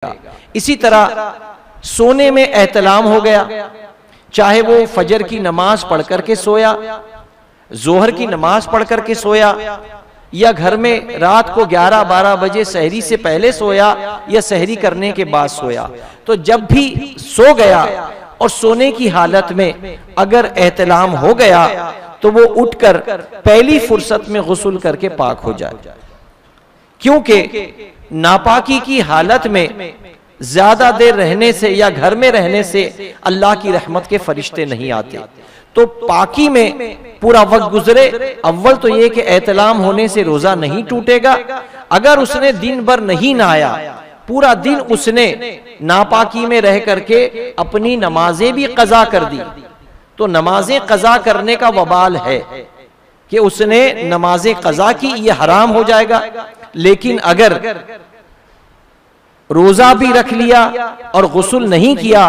इसी तरह सोने में एहतलाम हो गया, चाहे वो फजर की नमाज पढ़ करके सोया, जोहर की नमाज पढ़ करके सोया, या घर में रात को 11-12 बजे सहरी से पहले सोया या सहरी करने के बाद सोया, तो जब भी सो गया और सोने की हालत में अगर एहतलाम हो गया तो वो उठकर पहली फुर्सत में गुस्ल करके पाक हो जाए, क्योंकि नापाकी की हालत में ज्यादा देर रहने से या घर में रहने से अल्लाह की रहमत के फरिश्ते नहीं आते। तो पाकी में पूरा वक्त गुजरे। अव्वल तो ये कि एहतलाम होने से रोजा नहीं टूटेगा। अगर उसने दिन भर नहीं नहाया, पूरा दिन उसने नापाकी में रह करके अपनी नमाजें भी कजा कर दी, तो नमाजें कजा करने का वबाल है कि उसने नमाजें कजा की, ये हराम हो जाएगा। लेकिन अगर रोजा भी रख लिया और गुस्ल नहीं किया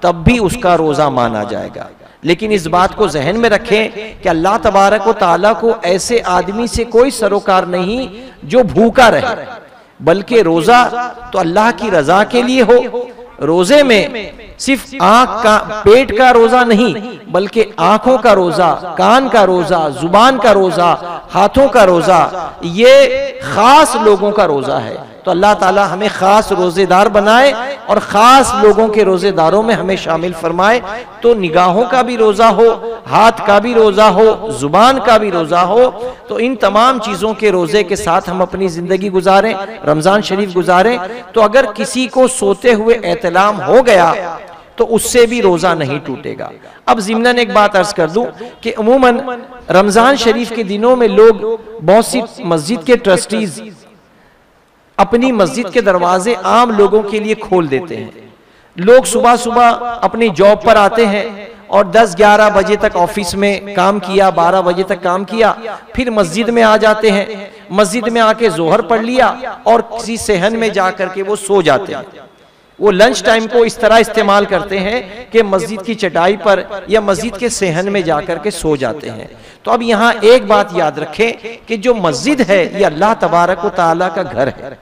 तब भी उसका रोजा माना जाएगा। लेकिन इस बात को जहन में रखें कि अल्लाह तबारक व तआला को ऐसे आदमी से कोई सरोकार नहीं जो भूखा रहे, बल्कि रोजा तो अल्लाह की रजा के लिए हो। रोजे में सिर्फ आंख का, पेट का रोजा नहीं, बल्कि आंखों का रोजा, कान का रोजा, जुबान का रोजा, हाथों का रोजा, ये खास लोगों का रोजा है। तो अल्लाह ताला हमें खास रोजेदार बनाए और खास लोगों के रोजेदारों में हमें शामिल फरमाए। तो निगाहों का भी रोजा हो, हाथ का भी रोजा हो, जुबान का भी रोजा हो, तो इन तमाम चीजों के रोजे के साथ हम अपनी जिंदगी गुजारें, रमजान शरीफ गुजारें। तो अगर किसी को सोते हुए एहतलाम हो गया तो उससे भी रोजा नहीं टूटेगा। अब ज़िम्नन एक बात अर्ज कर दूं कि अमूमन रमजान शरीफ के दिनों में लोग, बहुत सी मस्जिद के ट्रस्टीज अपनी मस्जिद के दरवाजे आम लोगों के लिए खोल देते हैं। लोग सुबह सुबह अपनी जॉब पर आते हैं और 10-11 बजे तक ऑफिस में काम किया, 12 बजे तक काम किया, फिर मस्जिद में आ जाते हैं। मस्जिद में आके जोहर पढ़ लिया और किसी सेहन में जाकर के वो सो जाते हैं। वो लंच टाइम को इस तरह इस्तेमाल करते हैं कि मस्जिद की चटाई पर या मस्जिद के सेहन में जाकर के सो जाते हैं। तो अब यहाँ एक बात याद रखें कि जो मस्जिद है ये अल्लाह तबारक व तआला का घर है।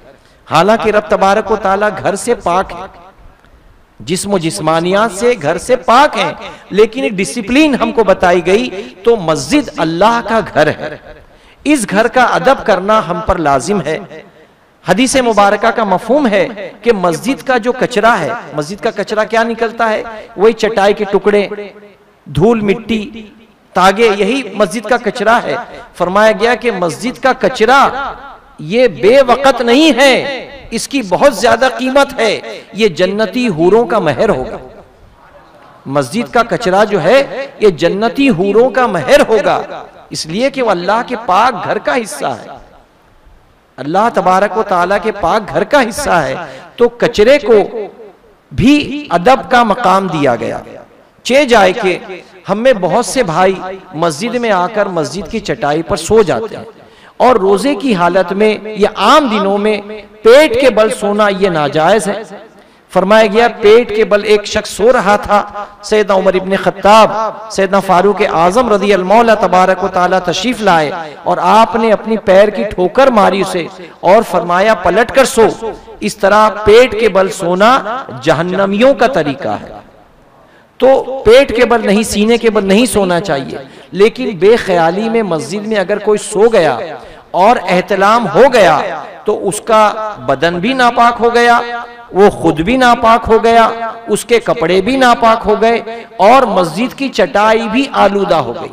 हालांकि रब तबारक व तआला घर से पाक है, जिस्म जिस्मानियात से घर से पाक है, लेकिन एक डिसिप्लिन हमको बताई गई। तो मस्जिद अल्लाह का घर है, इस घर का अदब करना हम पर लाजिम है। हदीस मुबारका का मफहूम है कि मस्जिद का जो कचरा है, मस्जिद का कचरा क्या निकलता है? वही चटाई के टुकड़े, धूल मिट्टी, तागे, यही मस्जिद का कचरा है। फरमाया गया कि मस्जिद का कचरा ये बेवकत नहीं है, इसकी बहुत ज्यादा कीमत है, ये जन्नती हूरों का महर होगा। मस्जिद का कचरा जो है ये जन्नती हूरों का महर होगा, इसलिए कि वो अल्लाह के पाक घर का हिस्सा है, अल्लाह तबारक व तआला के पाक घर का हिस्सा है। तो कचरे को भी अदब का मकाम दिया गया। चे जाए कि हम में बहुत से भाई मस्जिद में आकर मस्जिद की चटाई पर सो जाते हैं और रोजे की हालत में या आम दिनों में पेट के बल सोना यह नाजायज है। फरमाया गया पेट के बल एक शख्स सो रहा था, सैयदना उमर इब्न खत्ताब, सैयदना फारूक आजम रज़ी अल्लाह तबारक व तआला तशरीफ लाए और आपने अपनी पैर की ठोकर मारी उसे और फरमाया पलट कर सो। इस तरह पेट के बल सोना जहन्नमियों का तरीका है। तो पेट के बल नहीं, सीने के बल नहीं सोना चाहिए। लेकिन बेख्याली में मस्जिद में अगर कोई सो गया और एहतलाम हो गया तो उसका बदन भी नापाक हो गया, वो खुद भी नापाक हो गया, उसके कपड़े भी नापाक हो गए और मस्जिद की चटाई भी आलूदा हो गई,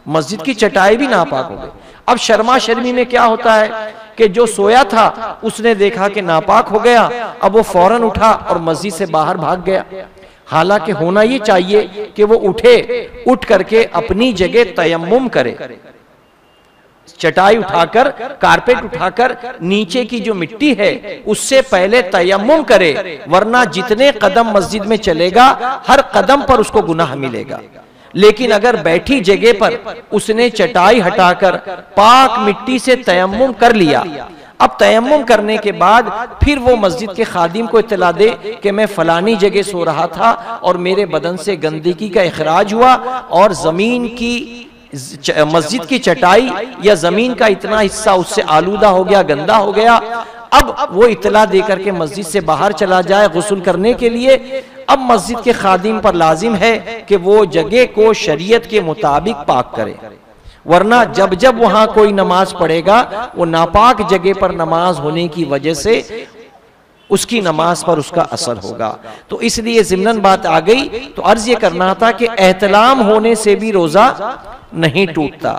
मस्जिद की चटाई भी नापाक हो गई। अब शर्मा शर्मी में क्या होता है कि जो सोया था उसने देखा कि नापाक हो गया, अब वो फौरन उठा और मस्जिद से बाहर भाग गया। हालांकि होना ये चाहिए कि वो उठ करके अपनी जगह तयम्मुम करे, चटाई उठाकर, कारपेट उठाकर नीचे की जो मिट्टी है उससे पहले तयम्मुम करे, वरना जितने कदम मस्जिद में चलेगा हर कदम पर उसको गुनाह मिलेगा। लेकिन अगर बैठी जगह पर उसने चटाई हटाकर पाक मिट्टी से तयम्मुम कर लिया, अब तयम्मुम करने के बाद फिर वो मस्जिद के खादिम को इत्तला दे कि मैं फलानी जगह सो रहा था और मेरे बदन से गंदगी का इखराज हुआ और जमीन की मस्जिद की चटाई या जमीन का इतना हिस्सा उससे आलूदा हो गया, गंदा हो गया, अब वो इत्तला देकर के मस्जिद से बाहर चला जाए गुस्ल करने के लिए, अब मस्जिद के खादिम पर लाजिम है कि वो जगह को शरीयत के मुताबिक पाक करे, वरना जब जब वहां कोई नमाज पढ़ेगा वो नापाक जगह पर नमाज होने की वजह से उसकी नमाज पर उसका असर होगा। तो इसलिए ज़िम्नन बात आ गई, तो अर्ज ये करना था कि एहतलाम होने से भी रोजा नहीं टूटता।